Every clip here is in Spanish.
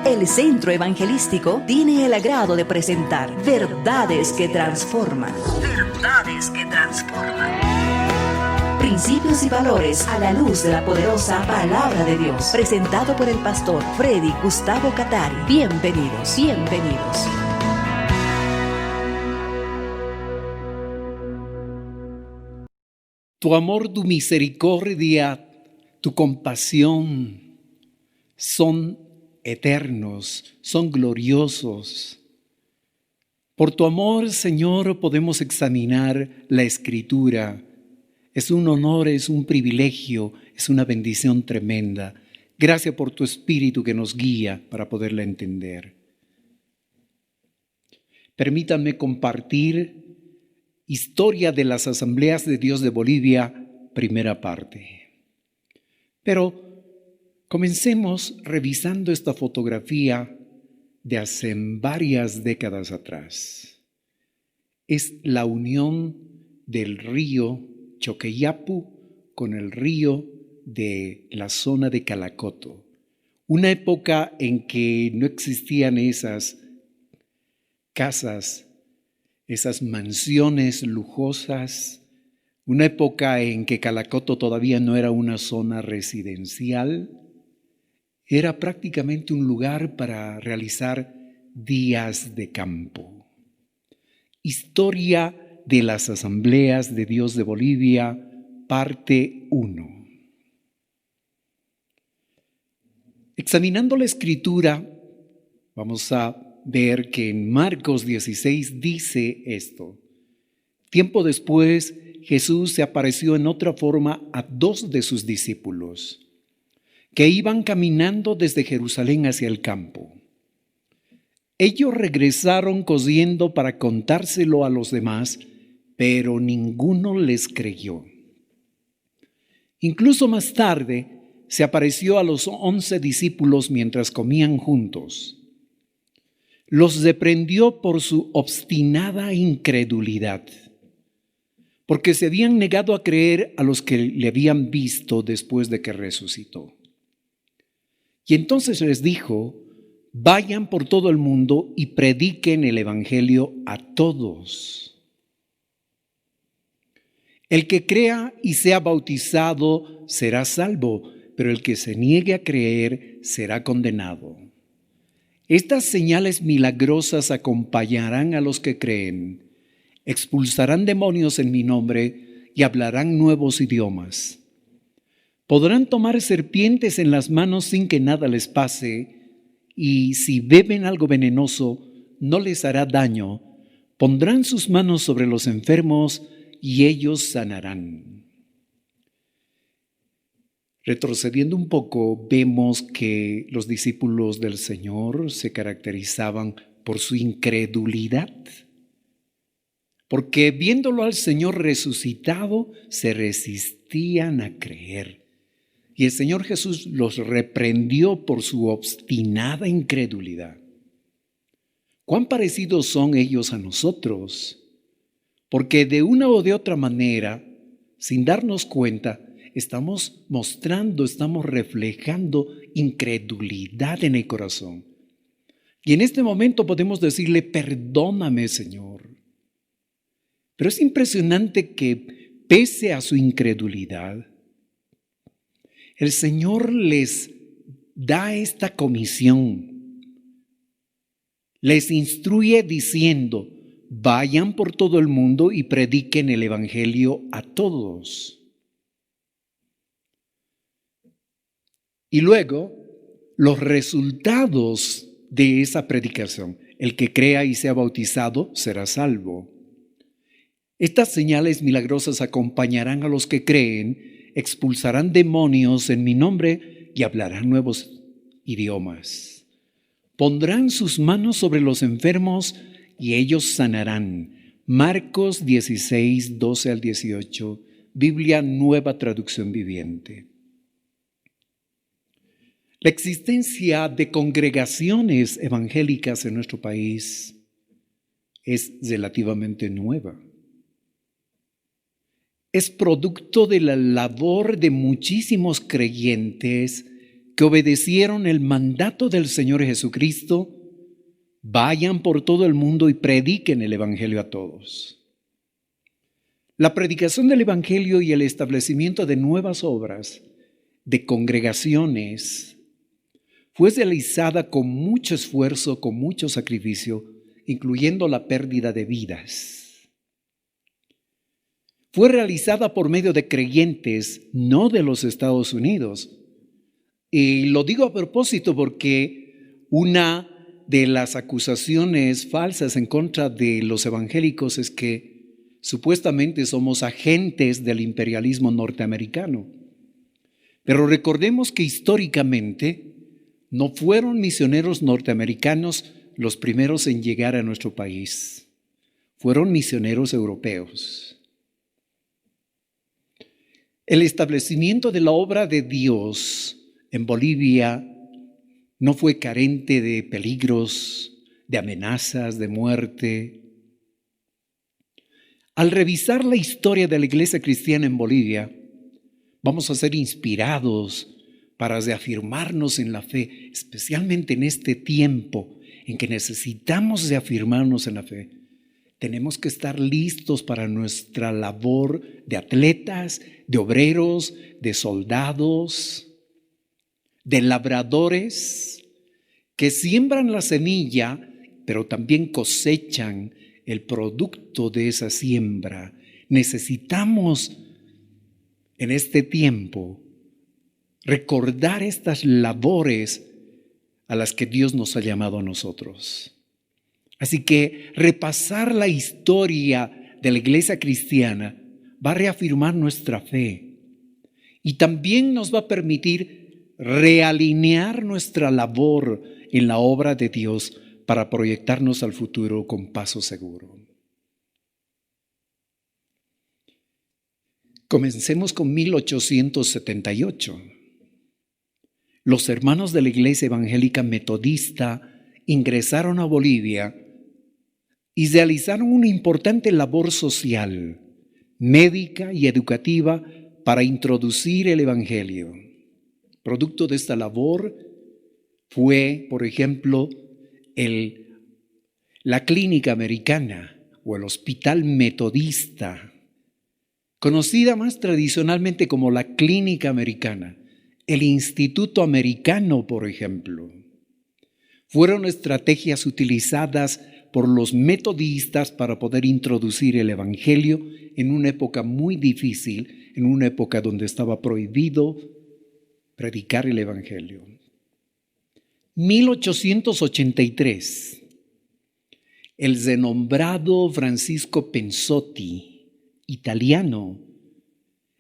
El Centro Evangelístico tiene el agrado de presentar Verdades que Transforman. Verdades que Transforman. Principios y valores a la luz de la poderosa Palabra de Dios. Presentado por el pastor Freddy Gustavo Catari. Bienvenidos, bienvenidos. Tu amor, tu misericordia, tu compasión son eternos, son gloriosos. Por tu amor, Señor, podemos examinar la Escritura. Es un honor, es un privilegio, es una bendición tremenda. Gracias por tu Espíritu que nos guía para poderla entender. Permítanme compartir Historia de las Asambleas de Dios de Bolivia, primera parte. Pero comencemos revisando esta fotografía de hace varias décadas atrás. Es la unión del río Choqueyapu con el río de la zona de Calacoto. Una época en que no existían esas casas, esas mansiones lujosas, una época en que Calacoto todavía no era una zona residencial, era prácticamente un lugar para realizar días de campo. Historia de las Asambleas de Dios de Bolivia, parte 1. Examinando la Escritura, vamos a ver que en Marcos 16 dice esto. Tiempo después, Jesús se apareció en otra forma a 2 de sus discípulos, que iban caminando desde Jerusalén hacia el campo. Ellos regresaron corriendo para contárselo a los demás, pero ninguno les creyó. Incluso más tarde, se apareció a los 11 discípulos mientras comían juntos. Los reprendió por su obstinada incredulidad, porque se habían negado a creer a los que le habían visto después de que resucitó. Y entonces les dijo: vayan por todo el mundo y prediquen el evangelio a todos. El que crea y sea bautizado será salvo, pero el que se niegue a creer será condenado. Estas señales milagrosas acompañarán a los que creen. Expulsarán demonios en mi nombre y hablarán nuevos idiomas. Podrán tomar serpientes en las manos sin que nada les pase, y si beben algo venenoso, no les hará daño. Pondrán sus manos sobre los enfermos y ellos sanarán. Retrocediendo un poco, vemos que los discípulos del Señor se caracterizaban por su incredulidad, porque viéndolo al Señor resucitado, se resistían a creer. Y el Señor Jesús los reprendió por su obstinada incredulidad. ¿Cuán parecidos son ellos a nosotros? Porque de una o de otra manera, sin darnos cuenta, estamos mostrando, estamos reflejando incredulidad en el corazón. Y en este momento podemos decirle: perdóname, Señor. Pero es impresionante que pese a su incredulidad, el Señor les da esta comisión. Les instruye diciendo: vayan por todo el mundo y prediquen el evangelio a todos. Y luego, los resultados de esa predicación. El que crea y sea bautizado será salvo. Estas señales milagrosas acompañarán a los que creen, expulsarán demonios en mi nombre y hablarán nuevos idiomas. Pondrán sus manos sobre los enfermos y ellos sanarán. Marcos 16, 12 al 18, Biblia Nueva Traducción Viviente. La existencia de congregaciones evangélicas en nuestro país es relativamente nueva. Es producto de la labor de muchísimos creyentes que obedecieron el mandato del Señor Jesucristo: vayan por todo el mundo y prediquen el Evangelio a todos. La predicación del Evangelio y el establecimiento de nuevas obras, de congregaciones, fue realizada con mucho esfuerzo, con mucho sacrificio, incluyendo la pérdida de vidas. Fue realizada por medio de creyentes, no de los Estados Unidos. Y lo digo a propósito porque una de las acusaciones falsas en contra de los evangélicos es que supuestamente somos agentes del imperialismo norteamericano. Pero recordemos que históricamente no fueron misioneros norteamericanos los primeros en llegar a nuestro país. Fueron misioneros europeos. El establecimiento de la obra de Dios en Bolivia no fue carente de peligros, de amenazas, de muerte. Al revisar la historia de la iglesia cristiana en Bolivia, vamos a ser inspirados para reafirmarnos en la fe, especialmente en este tiempo en que necesitamos reafirmarnos en la fe. Tenemos que estar listos para nuestra labor de atletas, de obreros, de soldados, de labradores que siembran la semilla, pero también cosechan el producto de esa siembra. Necesitamos en este tiempo recordar estas labores a las que Dios nos ha llamado a nosotros. Así que repasar la historia de la iglesia cristiana va a reafirmar nuestra fe y también nos va a permitir realinear nuestra labor en la obra de Dios para proyectarnos al futuro con paso seguro. Comencemos con 1878. Los hermanos de la Iglesia Evangélica Metodista ingresaron a Bolivia y realizaron una importante labor social, médica y educativa para introducir el Evangelio. Producto de esta labor fue, por ejemplo, la Clínica Americana o el Hospital Metodista, conocida más tradicionalmente como la Clínica Americana, el Instituto Americano, por ejemplo. Fueron estrategias utilizadas por los metodistas para poder introducir el Evangelio en una época muy difícil, en una época donde estaba prohibido predicar el Evangelio. 1883, el renombrado Francisco Pensotti, italiano,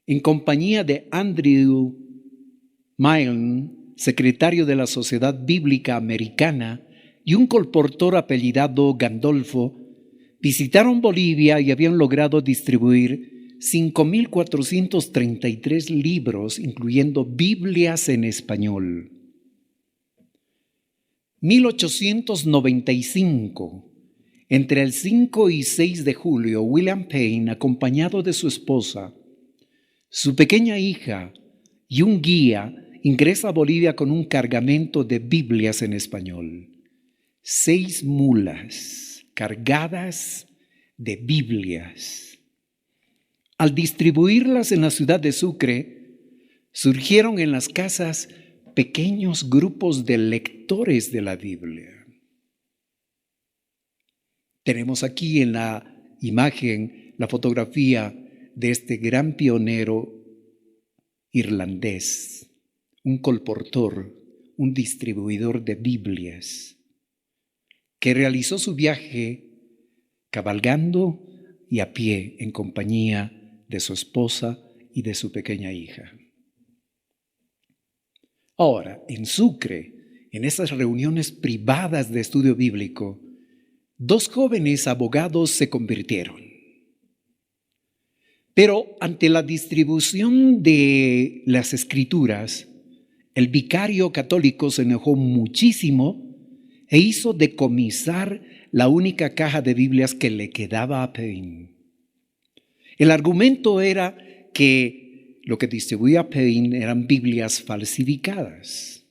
en compañía de Andrew Milne, secretario de la Sociedad Bíblica Americana, y un colportor apellidado Gandolfo, visitaron Bolivia y habían logrado distribuir 5,433 libros, incluyendo Biblias en español. 1895, entre el 5 y 6 de julio, William Payne, acompañado de su esposa, su pequeña hija y un guía, ingresa a Bolivia con un cargamento de Biblias en español. 6 mulas cargadas de Biblias. Al distribuirlas en la ciudad de Sucre, surgieron en las casas pequeños grupos de lectores de la Biblia. Tenemos aquí en la imagen la fotografía de este gran pionero irlandés, un colportor, un distribuidor de Biblias, que realizó su viaje cabalgando y a pie en compañía de su esposa y de su pequeña hija. Ahora, en Sucre, en esas reuniones privadas de estudio bíblico, 2 jóvenes abogados se convirtieron. Pero ante la distribución de las escrituras, el vicario católico se enojó muchísimo e hizo decomisar la única caja de Biblias que le quedaba a Payne. El argumento era que lo que distribuía Payne eran Biblias falsificadas.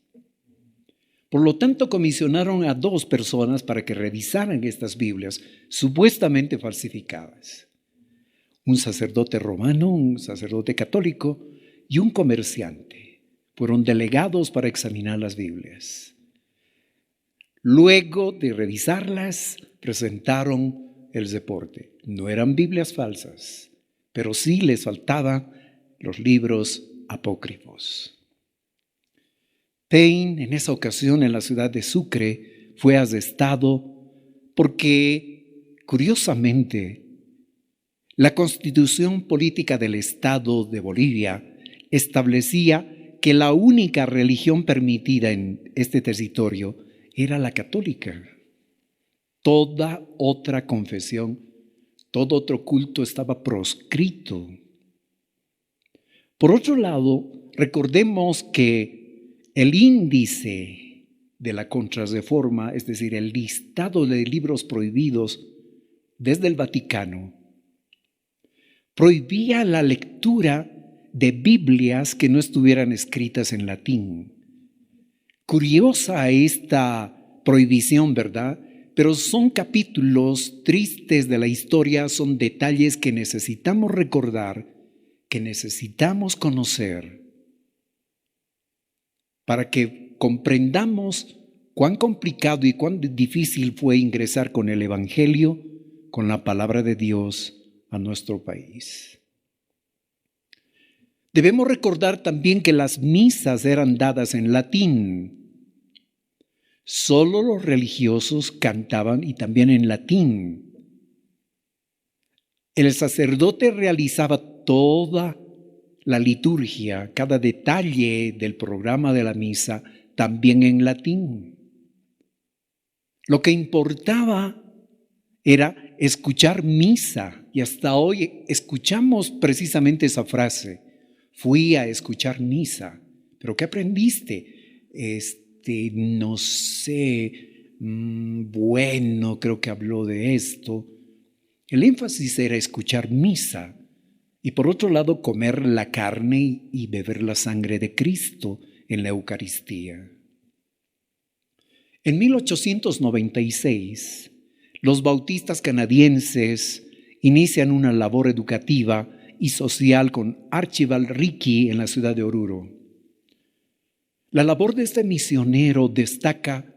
Por lo tanto, comisionaron a 2 personas para que revisaran estas Biblias, supuestamente falsificadas. Un sacerdote romano, un sacerdote católico y un comerciante fueron delegados para examinar las Biblias. Luego de revisarlas, presentaron el reporte. No eran Biblias falsas, pero sí les faltaban los libros apócrifos. Payne, en esa ocasión en la ciudad de Sucre, fue arrestado porque, curiosamente, la Constitución Política del Estado de Bolivia establecía que la única religión permitida en este territorio era la católica. Toda otra confesión, todo otro culto estaba proscrito. Por otro lado, recordemos que el índice de la Contrarreforma, es decir, el listado de libros prohibidos desde el Vaticano, prohibía la lectura de Biblias que no estuvieran escritas en latín. Curiosa esta prohibición, ¿verdad? Pero son capítulos tristes de la historia, son detalles que necesitamos recordar, que necesitamos conocer, para que comprendamos cuán complicado y cuán difícil fue ingresar con el Evangelio, con la palabra de Dios a nuestro país. Debemos recordar también que las misas eran dadas en latín. Solo los religiosos cantaban y también en latín. El sacerdote realizaba toda la liturgia, cada detalle del programa de la misa, también en latín. Lo que importaba era escuchar misa, y hasta hoy escuchamos precisamente esa frase: fui a escuchar misa. ¿Pero qué aprendiste? No sé, bueno, creo que habló de esto. El énfasis era escuchar misa. Y por otro lado, comer la carne y beber la sangre de Cristo en la Eucaristía. En 1896, los bautistas canadienses inician una labor educativa y social con Archibald Rickey en la ciudad de Oruro. La labor de este misionero destaca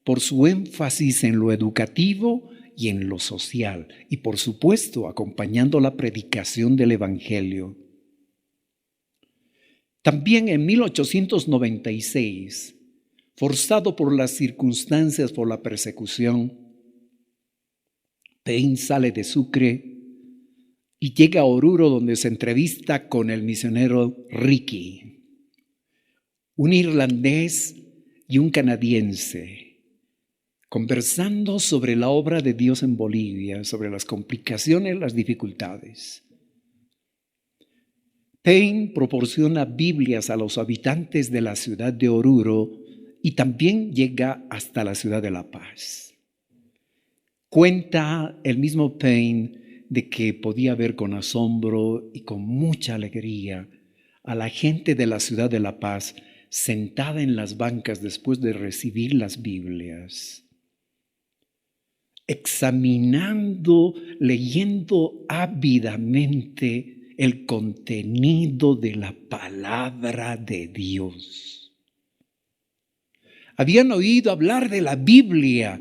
por su énfasis en lo educativo y en lo social, y por supuesto acompañando la predicación del Evangelio. También en 1896, forzado por las circunstancias, por la persecución, Payne sale de Sucre y llega a Oruro, donde se entrevista con el misionero Rickey, un irlandés y un canadiense, conversando sobre la obra de Dios en Bolivia, sobre las complicaciones, las dificultades. Payne proporciona Biblias a los habitantes de la ciudad de Oruro y también llega hasta la ciudad de La Paz. Cuenta el mismo Payne de que podía ver con asombro y con mucha alegría a la gente de la ciudad de La Paz sentada en las bancas después de recibir las Biblias, examinando, leyendo ávidamente el contenido de la palabra de Dios. Habían oído hablar de la Biblia.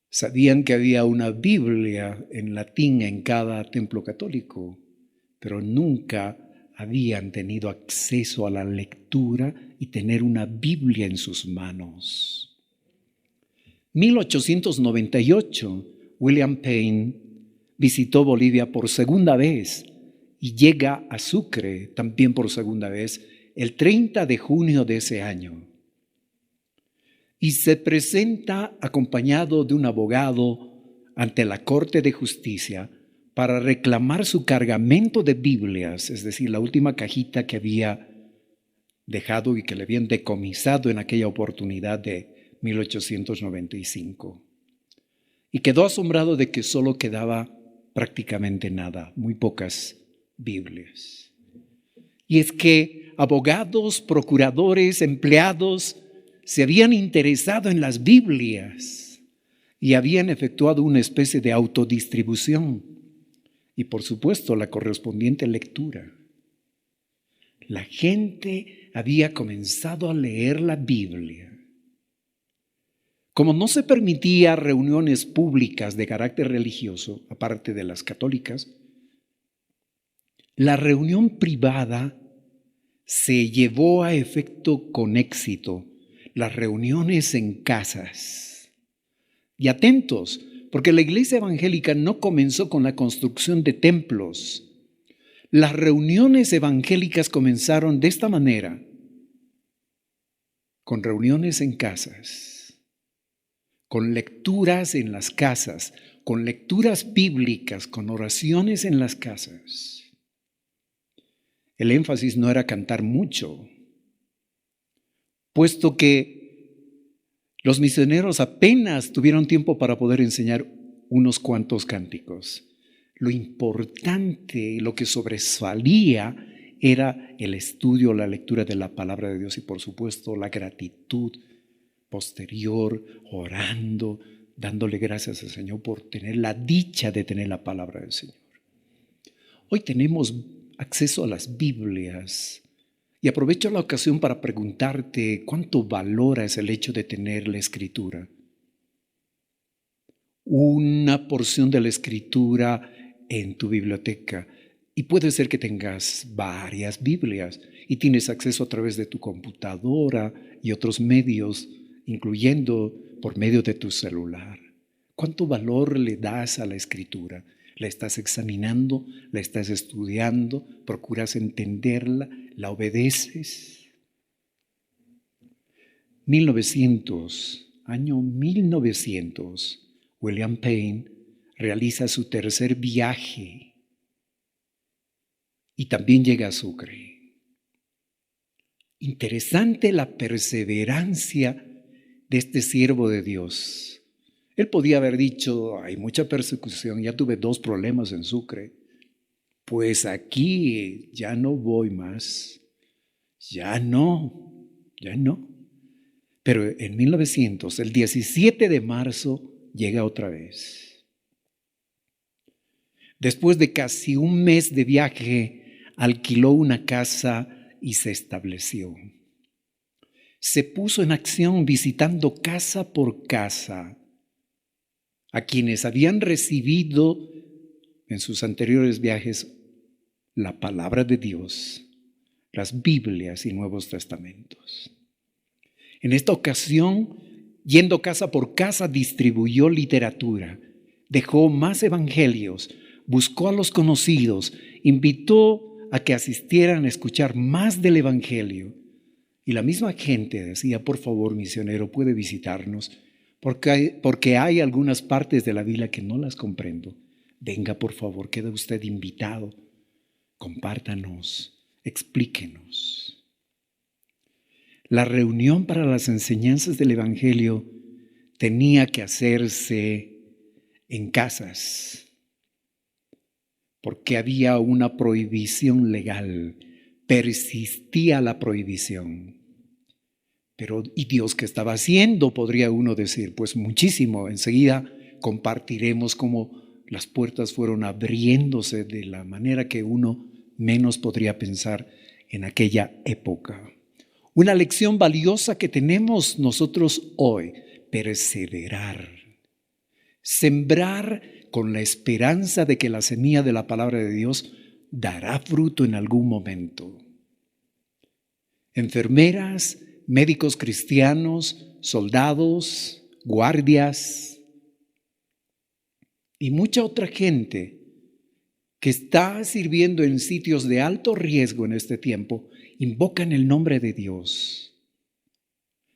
Sabían que había una Biblia en latín en cada templo católico, pero nunca habían tenido acceso a la lectura y tener una Biblia en sus manos. 1898, William Payne visitó Bolivia por segunda vez y llega a Sucre también por segunda vez el 30 de junio de ese año. Y se presenta acompañado de un abogado ante la Corte de Justicia para reclamar su cargamento de Biblias, es decir, la última cajita que había dejado y que le habían decomisado en aquella oportunidad de 1895. Y quedó asombrado de que solo quedaba prácticamente nada, muy pocas Biblias. Y es que abogados, procuradores, empleados se habían interesado en las Biblias y habían efectuado una especie de autodistribución y, por supuesto, la correspondiente lectura. La gente había comenzado a leer la Biblia. Como no se permitía reuniones públicas de carácter religioso, aparte de las católicas, la reunión privada se llevó a efecto con éxito, las reuniones en casas. Y atentos, porque la iglesia evangélica no comenzó con la construcción de templos. Las reuniones evangélicas comenzaron de esta manera, con reuniones en casas, con lecturas en las casas, con lecturas bíblicas, con oraciones en las casas. El énfasis no era cantar mucho, puesto que los misioneros apenas tuvieron tiempo para poder enseñar unos cuantos cánticos. Lo importante, lo que sobresalía era el estudio, la lectura de la palabra de Dios y, por supuesto, la gratitud posterior, orando, dándole gracias al Señor por tener la dicha de tener la palabra del Señor. Hoy tenemos acceso a las Biblias y aprovecho la ocasión para preguntarte cuánto valoras el hecho de tener la Escritura. Una porción de la Escritura en tu biblioteca, y puede ser que tengas varias Biblias y tienes acceso a través de tu computadora y otros medios, incluyendo por medio de tu celular. ¿Cuánto valor le das a la Escritura? ¿La estás examinando? ¿La estás estudiando? ¿Procuras entenderla? ¿La obedeces? Año 1900, William Payne realiza su tercer viaje y también llega a Sucre. Interesante la perseverancia de este siervo de Dios. Él podía haber dicho, hay mucha persecución, ya tuve 2 problemas en Sucre, pues aquí ya no voy más, ya no. Pero en 1900, el 17 de marzo, llega otra vez. Después de casi un mes de viaje, alquiló una casa y se estableció. Se puso en acción visitando casa por casa a quienes habían recibido en sus anteriores viajes la palabra de Dios, las Biblias y Nuevos Testamentos. En esta ocasión, yendo casa por casa, distribuyó literatura, dejó más evangelios, buscó a los conocidos, invitó a que asistieran a escuchar más del evangelio. Y la misma gente decía, por favor, misionero, puede visitarnos, porque hay algunas partes de la Biblia que no las comprendo. Venga, por favor, queda usted invitado. Compártanos, explíquenos. La reunión para las enseñanzas del evangelio tenía que hacerse en casas, porque había una prohibición legal, persistía la prohibición. Pero, ¿y Dios qué estaba haciendo? Podría uno decir, pues muchísimo. Enseguida compartiremos cómo las puertas fueron abriéndose de la manera que uno menos podría pensar en aquella época. Una lección valiosa que tenemos nosotros hoy, perseverar, sembrar con la esperanza de que la semilla de la palabra de Dios dará fruto en algún momento. Enfermeras, médicos cristianos, soldados, guardias y mucha otra gente que está sirviendo en sitios de alto riesgo en este tiempo, invocan el nombre de Dios.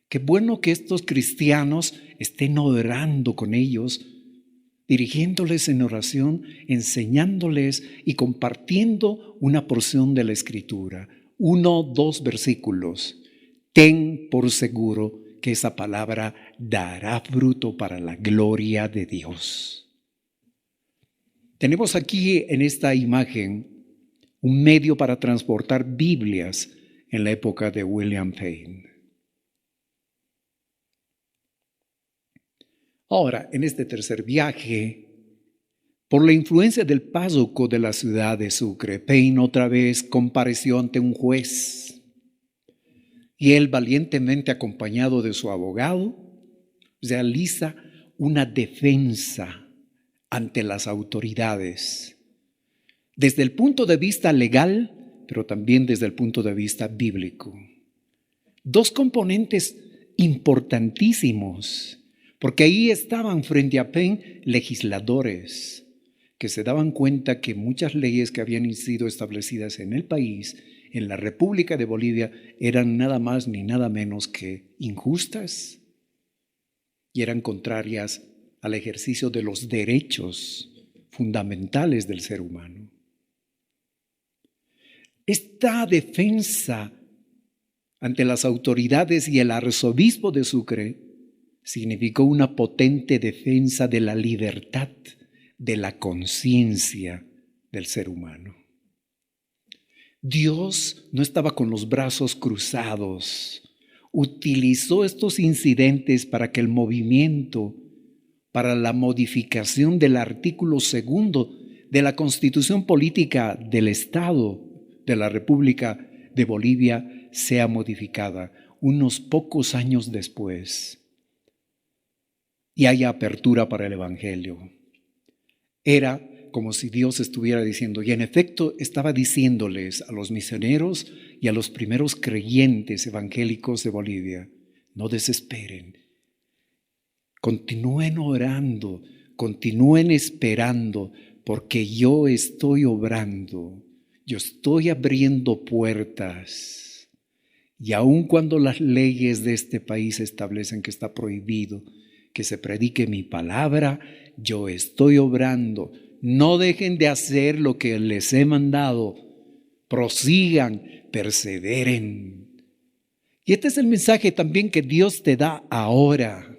Qué bueno que estos cristianos estén orando con ellos, dirigiéndoles en oración, enseñándoles y compartiendo una porción de la Escritura. 1, 2 versículos. Ten por seguro que esa palabra dará fruto para la gloria de Dios. Tenemos aquí en esta imagen un medio para transportar Biblias en la época de William Payne. Ahora, en este tercer viaje, por la influencia del párroco de la ciudad de Sucre, Paine otra vez compareció ante un juez y él, valientemente acompañado de su abogado, realiza una defensa ante las autoridades, desde el punto de vista legal, pero también desde el punto de vista bíblico. Dos componentes importantísimos, porque ahí estaban frente a Paine legisladores que se daban cuenta que muchas leyes que habían sido establecidas en el país, en la República de Bolivia, eran nada más ni nada menos que injustas y eran contrarias al ejercicio de los derechos fundamentales del ser humano. Esta defensa ante las autoridades y el arzobispo de Sucre significó una potente defensa de la libertad, de la conciencia del ser humano. Dios no estaba con los brazos cruzados. Utilizó estos incidentes para que el movimiento para la modificación del artículo 2 de la Constitución Política del Estado de la República de Bolivia sea modificada unos pocos años después y haya apertura para el Evangelio. Era como si Dios estuviera diciendo, y en efecto estaba diciéndoles a los misioneros y a los primeros creyentes evangélicos de Bolivia, no desesperen, continúen orando, continúen esperando, porque yo estoy obrando, yo estoy abriendo puertas. Y aun cuando las leyes de este país establecen que está prohibido que se predique mi palabra, yo estoy obrando. No dejen de hacer lo que les he mandado. Prosigan, perseveren. Y este es el mensaje también que Dios te da ahora.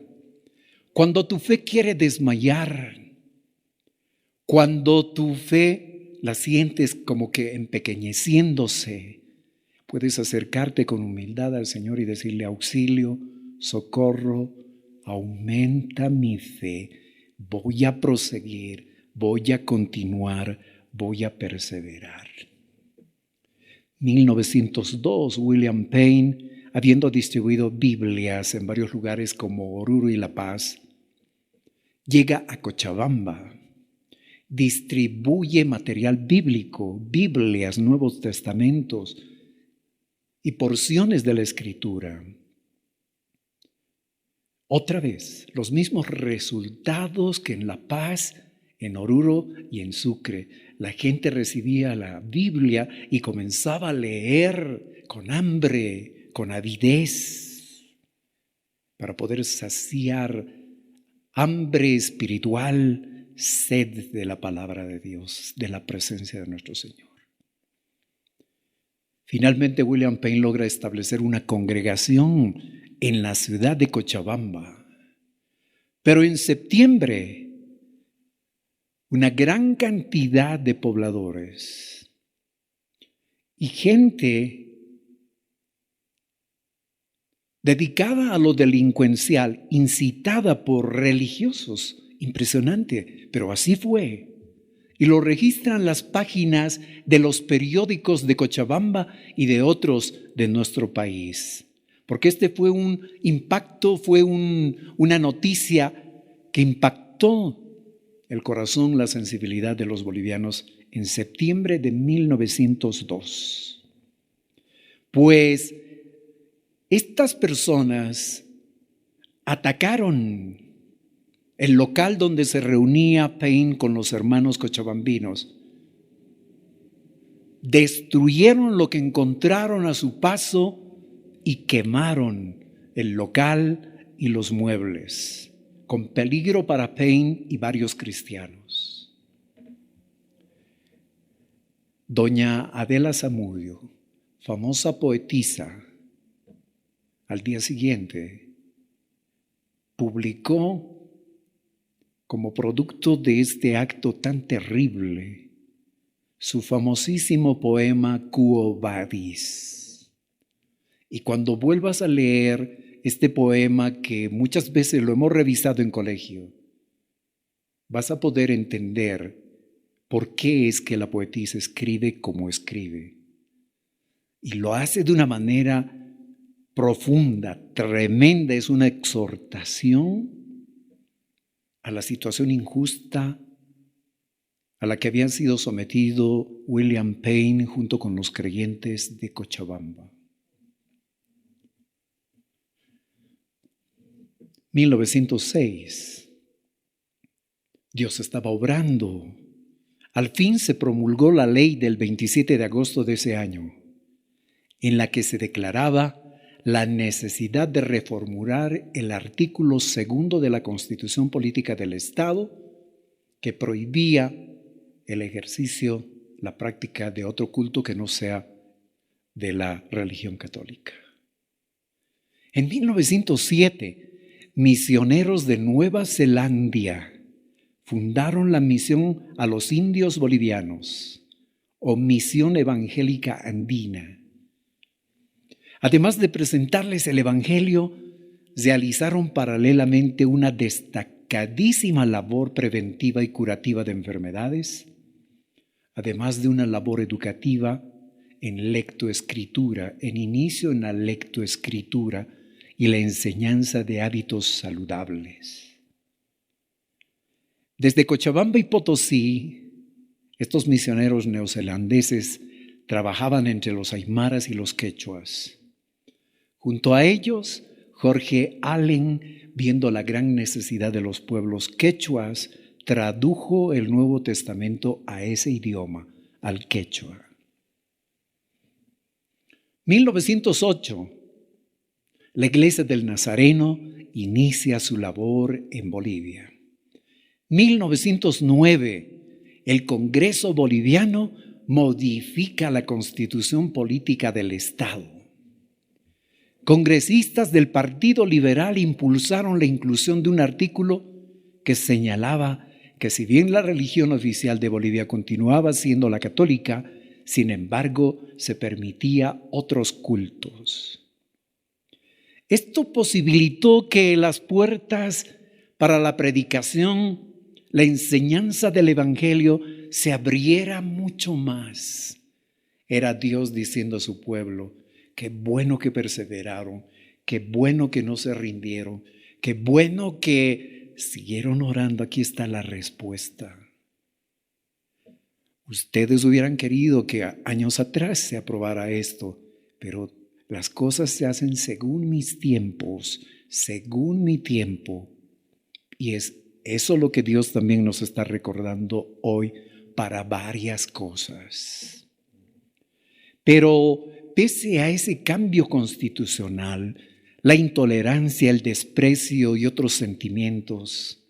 Cuando tu fe quiere desmayar, cuando tu fe la sientes como que empequeñeciéndose, puedes acercarte con humildad al Señor y decirle: auxilio, socorro, aumenta mi fe, voy a proseguir, voy a continuar, voy a perseverar. 1902, William Paine, habiendo distribuido Biblias en varios lugares como Oruro y La Paz, llega a Cochabamba, distribuye material bíblico, Biblias, Nuevos Testamentos y porciones de la Escritura. Otra vez, los mismos resultados que en La Paz, en Oruro y en Sucre. La gente recibía la Biblia y comenzaba a leer con hambre, con avidez, para poder saciar hambre espiritual, sed de la palabra de Dios, de la presencia de nuestro Señor. Finalmente, William Paine logra establecer una congregación en la ciudad de Cochabamba. Pero en septiembre, una gran cantidad de pobladores y gente dedicada a lo delincuencial, incitada por religiosos. Impresionante, pero así fue. Y lo registran las páginas de los periódicos de Cochabamba y de otros de nuestro país. Porque este fue un impacto, fue una noticia que impactó el corazón, la sensibilidad de los bolivianos en septiembre de 1902. Pues estas personas atacaron el local donde se reunía Paine con los hermanos cochabambinos. Destruyeron lo que encontraron a su paso y quemaron el local y los muebles, con peligro para Paine y varios cristianos. Doña Adela Zamudio, famosa poetisa, al día siguiente publicó, como producto de este acto tan terrible, su famosísimo poema Quo Vadis. Y cuando vuelvas a leer este poema que muchas veces lo hemos revisado en colegio, vas a poder entender por qué es que la poetisa escribe como escribe. Y lo hace de una manera profunda, tremenda. Es una exhortación a la situación injusta a la que habían sido sometido William Payne junto con los creyentes de Cochabamba. 1906. Dios estaba obrando. Al fin se promulgó la ley del 27 de agosto de ese año, en la que se declaraba la necesidad de reformular el artículo 2 de la Constitución Política del Estado, que prohibía el ejercicio, la práctica de otro culto que no sea de la religión católica. En 1907, misioneros de Nueva Zelanda fundaron la misión a los indios bolivianos, o Misión Evangélica Andina. Además de presentarles el Evangelio, realizaron paralelamente una destacadísima labor preventiva y curativa de enfermedades, además de una labor educativa en lectoescritura, en inicio en la lectoescritura y la enseñanza de hábitos saludables. Desde Cochabamba y Potosí, estos misioneros neozelandeses trabajaban entre los aymaras y los quechuas. Junto a ellos, Jorge Allen, viendo la gran necesidad de los pueblos quechuas, tradujo el Nuevo Testamento a ese idioma, al quechua. 1908, la Iglesia del Nazareno inicia su labor en Bolivia. 1909, el Congreso boliviano modifica la Constitución Política del Estado. Congresistas del Partido Liberal impulsaron la inclusión de un artículo que señalaba que si bien la religión oficial de Bolivia continuaba siendo la católica, sin embargo, se permitía otros cultos. Esto posibilitó que las puertas para la predicación, la enseñanza del Evangelio se abriera mucho más. Era Dios diciendo a su pueblo: qué bueno que perseveraron, qué bueno que no se rindieron, qué bueno que siguieron orando. Aquí está la respuesta. Ustedes hubieran querido que años atrás se aprobara esto, pero las cosas se hacen según mis tiempos, según mi tiempo. Y es eso lo que Dios también nos está recordando hoy para varias cosas. Pero pese a ese cambio constitucional, la intolerancia, el desprecio y otros sentimientos,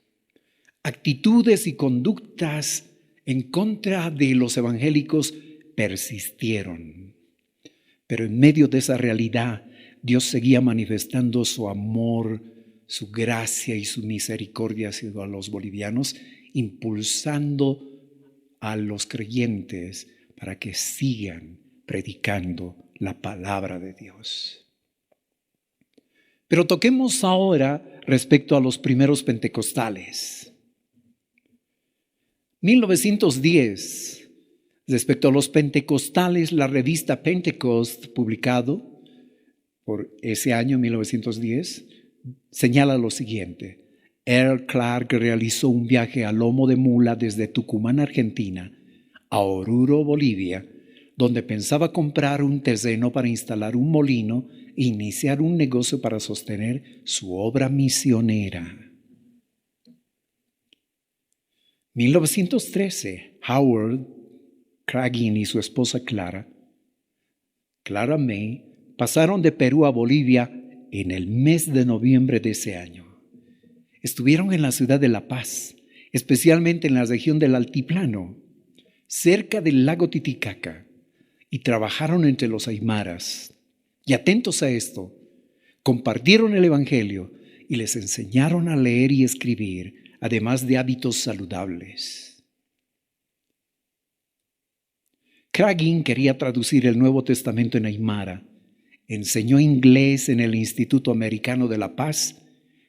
actitudes y conductas en contra de los evangélicos persistieron. Pero en medio de esa realidad, Dios seguía manifestando su amor, su gracia y su misericordia hacia los bolivianos, impulsando a los creyentes para que sigan predicando la palabra de Dios. Pero toquemos ahora respecto a los primeros pentecostales. 1910, respecto a los pentecostales, la revista Pentecost, publicado por ese año, 1910, señala lo siguiente: Earl Clark realizó un viaje a lomo de mula desde Tucumán, Argentina, a Oruro, Bolivia, donde pensaba comprar un terreno para instalar un molino e iniciar un negocio para sostener su obra misionera. 1913, Howard Cragin y su esposa Clara May, pasaron de Perú a Bolivia en el mes de noviembre de ese año. Estuvieron en la ciudad de La Paz, especialmente en la región del Altiplano, cerca del lago Titicaca, y trabajaron entre los aymaras. Y atentos a esto, compartieron el Evangelio y les enseñaron a leer y escribir, además de hábitos saludables. Cragin quería traducir el Nuevo Testamento en aymara. Enseñó inglés en el Instituto Americano de la Paz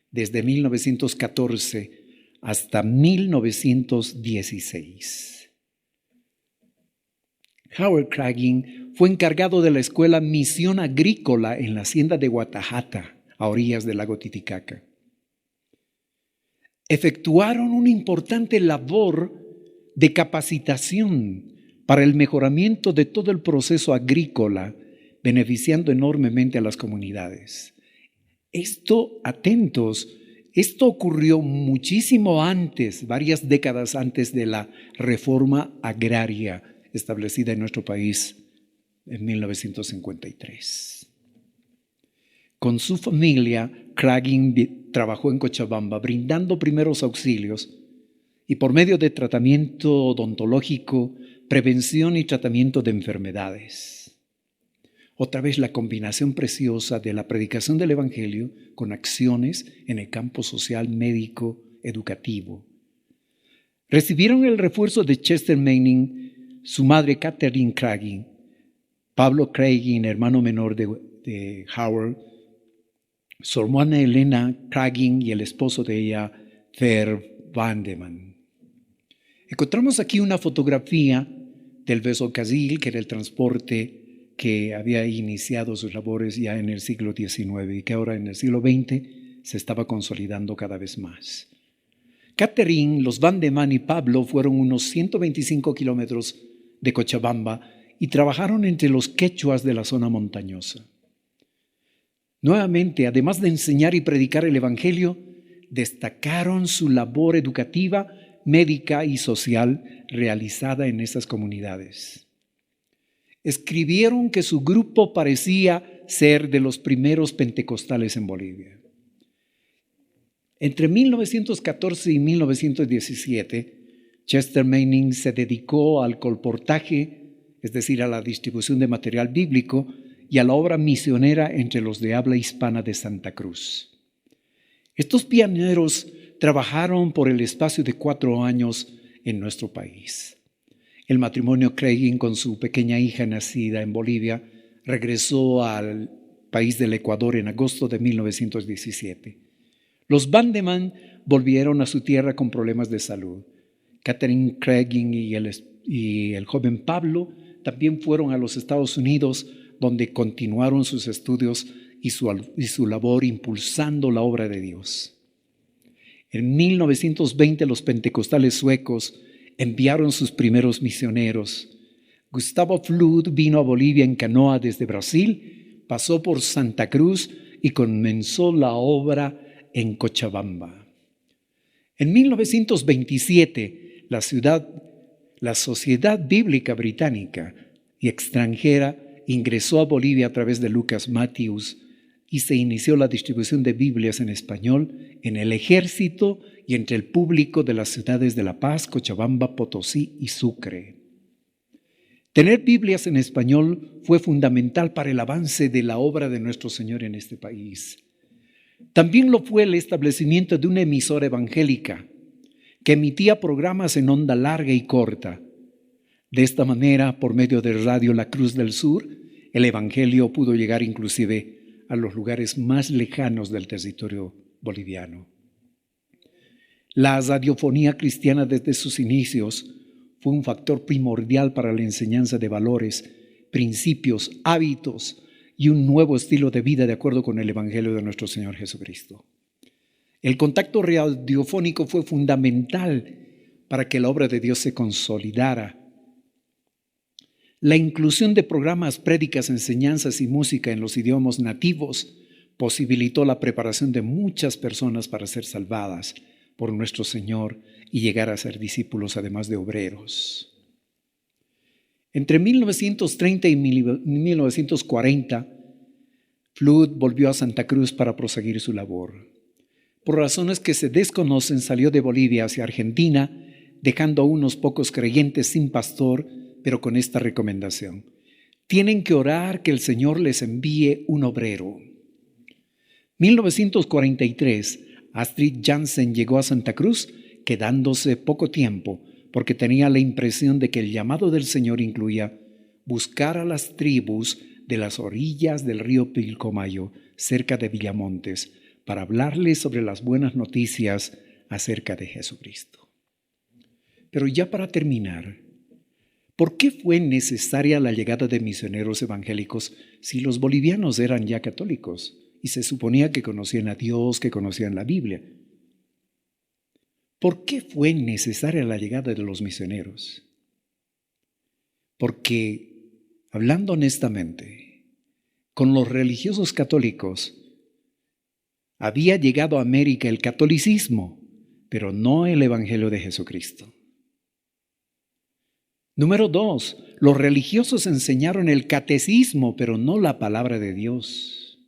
desde 1914 hasta 1916. Howard Cragging fue encargado de la escuela Misión Agrícola en la hacienda de Guatajata, a orillas del lago Titicaca. Efectuaron una importante labor de capacitación para el mejoramiento de todo el proceso agrícola, beneficiando enormemente a las comunidades. Esto ocurrió muchísimo antes, varias décadas antes de la reforma agraria establecida en nuestro país en 1953. Con su familia, Cragging trabajó en Cochabamba brindando primeros auxilios y por medio de tratamiento odontológico, prevención y tratamiento de enfermedades. Otra vez la combinación preciosa de la predicación del Evangelio con acciones en el campo social, médico, educativo. Recibieron el refuerzo de Chester Manning, su madre Catherine Cragging, Pablo Cragging, hermano menor de Howard, su hermana Elena Cragging y el esposo de ella, Fer Vandeman. Encontramos aquí una fotografía del Bezocasil, que era el transporte que había iniciado sus labores ya en el siglo XIX y que ahora en el siglo XX se estaba consolidando cada vez más. Catherine, los Vandeman y Pablo fueron unos 125 kilómetros de Cochabamba y trabajaron entre los quechuas de la zona montañosa. Nuevamente, además de enseñar y predicar el Evangelio, destacaron su labor educativa, médica y social realizada en estas comunidades. Escribieron que su grupo parecía ser de los primeros pentecostales en Bolivia. Entre 1914 y 1917, Chester Manning se dedicó al colportaje, es decir, a la distribución de material bíblico y a la obra misionera entre los de habla hispana de Santa Cruz. Estos pioneros trabajaron por el espacio de 4 años en nuestro país. El matrimonio Cragging con su pequeña hija nacida en Bolivia regresó al país del Ecuador en agosto de 1917. Los Vandeman volvieron a su tierra con problemas de salud. Catherine Cragging y el joven Pablo también fueron a los Estados Unidos, donde continuaron sus estudios y su labor impulsando la obra de Dios. En 1920 los pentecostales suecos enviaron sus primeros misioneros. Gustavo Flood vino a Bolivia en canoa desde Brasil, pasó por Santa Cruz y comenzó la obra en Cochabamba. En 1927, la Sociedad Bíblica Británica y extranjera ingresó a Bolivia a través de Lucas Matthews y se inició la distribución de Biblias en español en el ejército y entre el público de las ciudades de La Paz, Cochabamba, Potosí y Sucre. Tener Biblias en español fue fundamental para el avance de la obra de nuestro Señor en este país. También lo fue el establecimiento de una emisora evangélica que emitía programas en onda larga y corta. De esta manera, por medio de Radio La Cruz del Sur, el Evangelio pudo llegar inclusive a los lugares más lejanos del territorio boliviano. La radiofonía cristiana desde sus inicios fue un factor primordial para la enseñanza de valores, principios, hábitos y un nuevo estilo de vida de acuerdo con el Evangelio de nuestro Señor Jesucristo. El contacto radiofónico fue fundamental para que la obra de Dios se consolidara. La inclusión de programas, prédicas, enseñanzas y música en los idiomas nativos posibilitó la preparación de muchas personas para ser salvadas por nuestro Señor y llegar a ser discípulos, además de obreros. Entre 1930 y 1940, Flood volvió a Santa Cruz para proseguir su labor. Por razones que se desconocen, salió de Bolivia hacia Argentina, dejando a unos pocos creyentes sin pastor, pero con esta recomendación: tienen que orar que el Señor les envíe un obrero. 1943, Astrid Jansen llegó a Santa Cruz, quedándose poco tiempo, porque tenía la impresión de que el llamado del Señor incluía buscar a las tribus de las orillas del río Pilcomayo, cerca de Villamontes, para hablarles sobre las buenas noticias acerca de Jesucristo. Pero ya para terminar, ¿por qué fue necesaria la llegada de misioneros evangélicos si los bolivianos eran ya católicos y se suponía que conocían a Dios, que conocían la Biblia? ¿Por qué fue necesaria la llegada de los misioneros? Porque, hablando honestamente, con los religiosos católicos había llegado a América el catolicismo, pero no el Evangelio de Jesucristo. Número 2, los religiosos enseñaron el catecismo, pero no la palabra de Dios.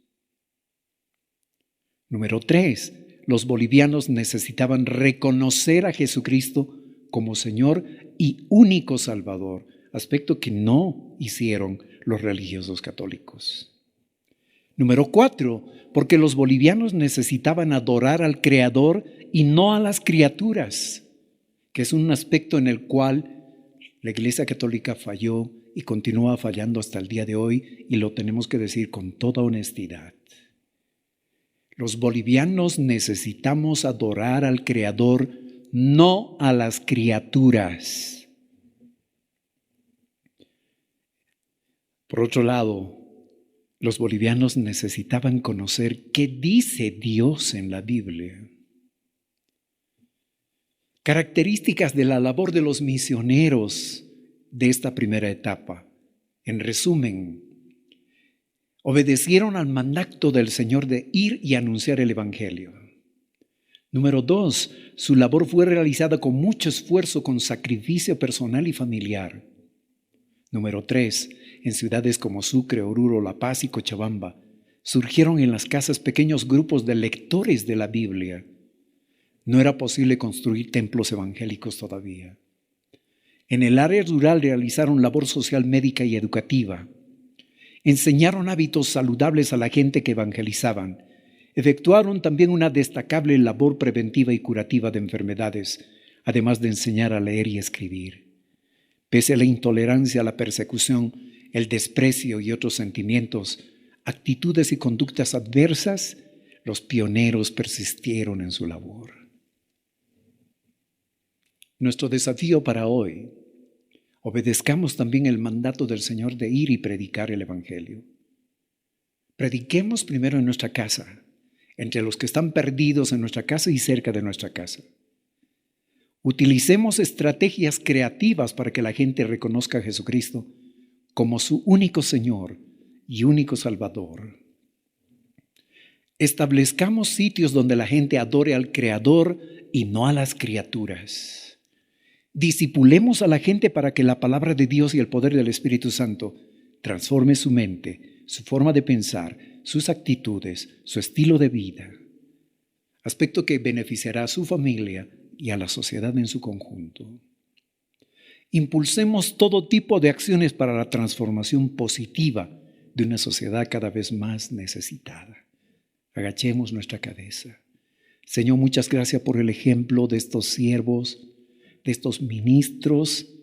Número 3, los bolivianos necesitaban reconocer a Jesucristo como Señor y único Salvador, aspecto que no hicieron los religiosos católicos. Número 4, porque los bolivianos necesitaban adorar al Creador y no a las criaturas, que es un aspecto en el cual la Iglesia Católica falló y continúa fallando hasta el día de hoy, y lo tenemos que decir con toda honestidad. Los bolivianos necesitamos adorar al Creador, no a las criaturas. Por otro lado, los bolivianos necesitaban conocer qué dice Dios en la Biblia. Características de la labor de los misioneros de esta primera etapa. En resumen, obedecieron al mandato del Señor de ir y anunciar el Evangelio. Número 2, su labor fue realizada con mucho esfuerzo, con sacrificio personal y familiar. Número 3, en ciudades como Sucre, Oruro, La Paz y Cochabamba, surgieron en las casas pequeños grupos de lectores de la Biblia. No era posible construir templos evangélicos todavía. En el área rural realizaron labor social, médica y educativa. Enseñaron hábitos saludables a la gente que evangelizaban. Efectuaron también una destacable labor preventiva y curativa de enfermedades, además de enseñar a leer y escribir. Pese a la intolerancia, la persecución, el desprecio y otros sentimientos, actitudes y conductas adversas, los pioneros persistieron en su labor. Nuestro desafío para hoy: obedezcamos también el mandato del Señor de ir y predicar el Evangelio. Prediquemos primero en nuestra casa, entre los que están perdidos en nuestra casa y cerca de nuestra casa. Utilicemos estrategias creativas para que la gente reconozca a Jesucristo como su único Señor y único Salvador. Establezcamos sitios donde la gente adore al Creador y no a las criaturas. Discipulemos a la gente para que la palabra de Dios y el poder del Espíritu Santo transforme su mente, su forma de pensar, sus actitudes, su estilo de vida, aspecto que beneficiará a su familia y a la sociedad en su conjunto. Impulsemos todo tipo de acciones para la transformación positiva de una sociedad cada vez más necesitada. Agachemos nuestra cabeza. Señor, muchas gracias por el ejemplo de estos siervos, de estos ministros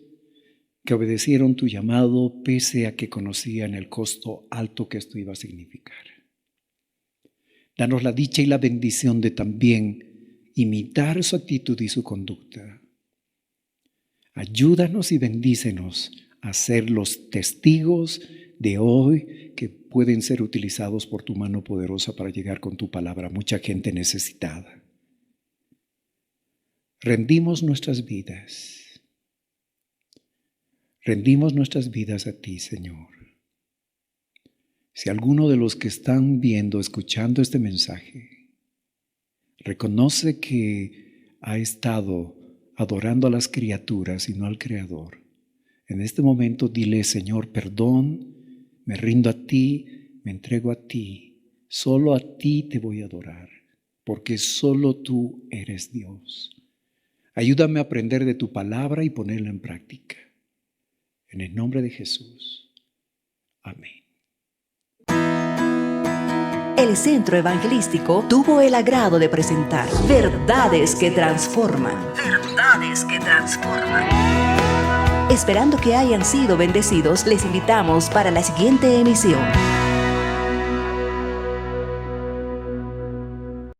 que obedecieron tu llamado pese a que conocían el costo alto que esto iba a significar. Danos la dicha y la bendición de también imitar su actitud y su conducta. Ayúdanos y bendícenos a ser los testigos de hoy que pueden ser utilizados por tu mano poderosa para llegar con tu palabra a mucha gente necesitada. Rendimos nuestras vidas a ti, Señor. Si alguno de los que están viendo, escuchando este mensaje, reconoce que ha estado adorando a las criaturas y no al Creador, en este momento dile: Señor, perdón, me rindo a ti, me entrego a ti, solo a ti te voy a adorar, porque solo tú eres Dios. Ayúdame a aprender de tu palabra y ponerla en práctica. En el nombre de Jesús. Amén. El Centro Evangelístico tuvo el agrado de presentar Verdades que Transforman. Verdades que Transforman. Esperando que hayan sido bendecidos, les invitamos para la siguiente emisión.